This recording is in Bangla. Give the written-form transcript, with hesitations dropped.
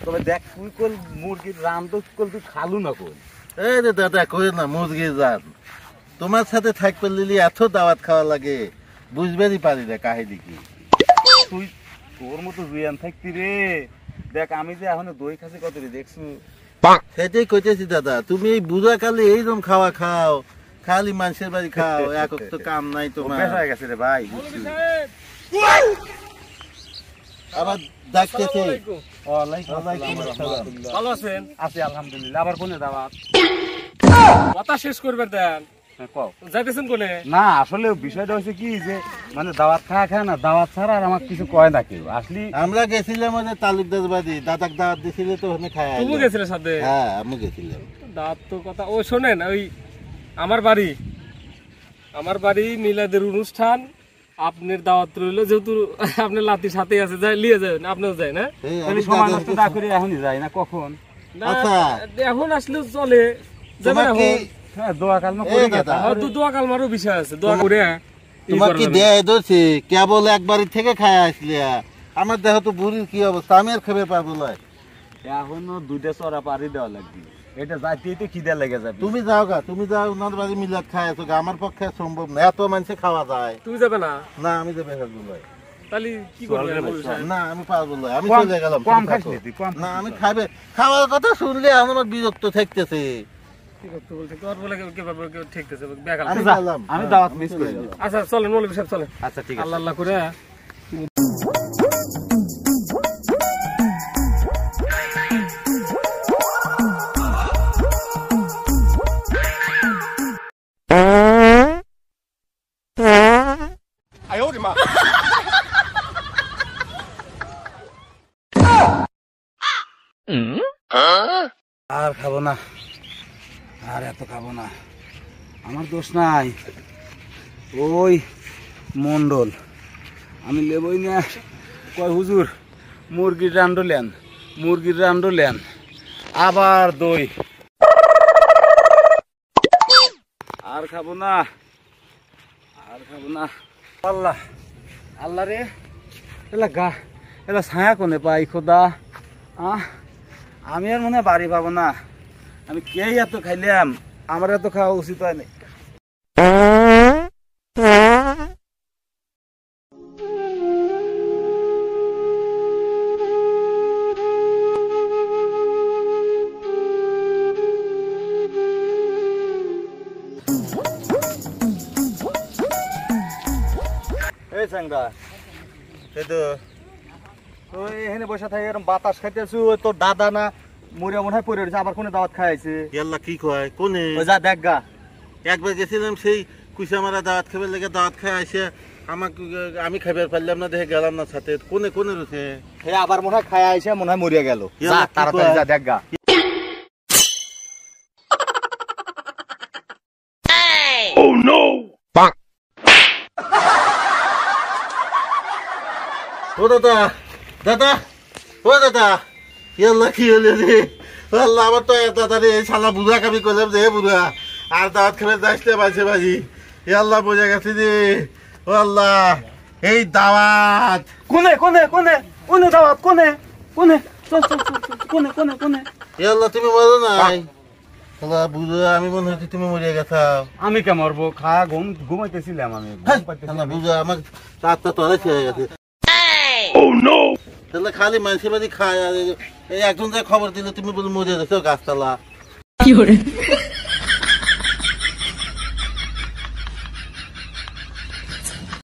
তবে দেখ তুই কল মুরগির রান তো কল তুই খালু না কল। এই রে দাদা কই না মুরগির রান তোমার সাথে থাকবে লিলি এত দাওয়াত খাওয়া লাগে বুঝবেরই পারি না কাহিনী কি। তুই তোর মতো জুয়ান থাকতি রে। দেখ আমি যে এখন দই খাসি কত রে দেখছু। সেটাই কইতেছি দাদা তুমি এই বুড়া কালে এইরকম খাওয়া খাও খালি মানুষের বাড়ি খাও এক তো কাম নাই তোমার। অভ্যাস হয়ে গেছে রে ভাই। আবার ডাকতেছে। ভালো আছেন? আছি আলহামদুলিল্লাহ। আবার কোনে দাওয়াত? কথা শেষ করবেন দেন। যাইতেছেন কোনে? না আসলে বিষয়টা হচ্ছে কি যে মানে দাওয়াত খায় না দাওয়াত ছাড়া আর আমার কিছু কয় না কেউ আসলি। আমরা গেছিলাম ওদের তালুকদার বাড়ি দাদাক দাওয়াত দিছিলে তো ওখানে খায়। তুমি গেছিলে সাথে? হ্যাঁ আমি গেছিলাম। দাওয়াত তো কথা ও শোনেন ওই আমার বাড়ি মিলাদের অনুষ্ঠান আপনার দাওয়াত রইলো যেহেতু আপনার লাতির সাথে আছে যাই লিয়ে যাবেন আপনিও যাই না তাহলে সময় নষ্ট না করে এখনই যাই না কখন? আচ্ছা এখন আসলেও চলে যাবেন এখন। হ্যাঁ দোয়া কালমা করে গেতা। হয়তো দোয়া কালমারও বিষয় আছে দোয়া করে তোমার কি দেয় দোছে কেবল একবারই থেকে খায় আসলে আমার দেহ তো বুড়ির কি অবস্থা আমি আর খেতে পারবো না। এখনো দুইটা চড়া পাড়ি দেওয়া লাগবে এটা যাইতেই তো খিদে লেগে যাবে। তুমি যাও গা তুমি যাও ওনার বাড়ি মিলাদ খায় আছো গা আমার পক্ষে সম্ভব না এত মানুষে খাওয়া যায়। তুমি যাবে না? না আমি যাবে পারবো না। তাহলে কি করবে? না আমি পারবো না আমি চলে গেলাম। কম খাইস নি কম না আমি খাবে খাওয়ার কথা শুনলে আমার বিরক্ত থাকতেছে। কি করতে বলতে তোর বলে কি পারবো কেউ ঠিকতেছে বেকার। আমি দাওয়াত মিস করে গেলাম। আচ্ছা চলেন মৌলভী সাহেব চলেন। আচ্ছা ঠিক আছে আল্লাহ আল্লাহ করে আর খাবো না আর এত খাবো না আমার দোষ নাই ওই মন্ডল আমি লেবই না কয় হুজুর মুরগির রান্ডো লেন আবার দই আর খাবো না আল্লাহ আল্লাহ রে এলা ছায়া কোনে পাই খোদা আমি আর মনে বাড়ি পাবো না আমি কে এত খাইলাম আমার এত খাওয়া উচিত হয় না। এই সাংরা তুই এখানে বসে থাকি এরকম বাতাস খাইতেছু তোর দাদা না মরিয়া মনে হয় পড়ে রয়েছে আবার কোনে দাওয়াত খাইছে। ইয়াল্লা কি কয় কোনে যা দেখ গা একবার গেছিলাম সেই কুইসা মারা দাওয়াত খাবে লেগে দাওয়াত খাই আসে আমাকে আমি খাইবার পারলাম না দেখে গেলাম না সাথে কোনে রয়েছে হে আবার মনে হয় খাই আইসে মনে হয় মরিয়া গেল। ইয়াল্লা কি তাড়াতাড়ি কয়? যা দেখ গা ও দাদা ও দাদা ইয়াল্লা কি হলো রে আল্লাহ আমার তো দাদা রে শালা বুড়া কামি করলাম যে বুড়া আর দাওয়াত খেলে যাইতে বাজে বাজি ইয়াল্লা বোঝা গেছে রে ও আল্লাহ এই দাওয়াত কোনে দাওয়াত কোনে চল কোনে ইয়াল্লা তুমি বলো নাই আল্লাহ বুড়া আমি মনে হচ্ছে তুমি মরিয়া গেছাও। আমি কে মরবো খা ঘুমাইতেছিলাম আমি বুঝা আমার তাতটা তোরা ছেড়ে গেছে তাহলে খালি মানুষের বাড়ি খায় আর এই একজন যা খবর দিলে তুমি বলে মরে গেছো গাছতলা।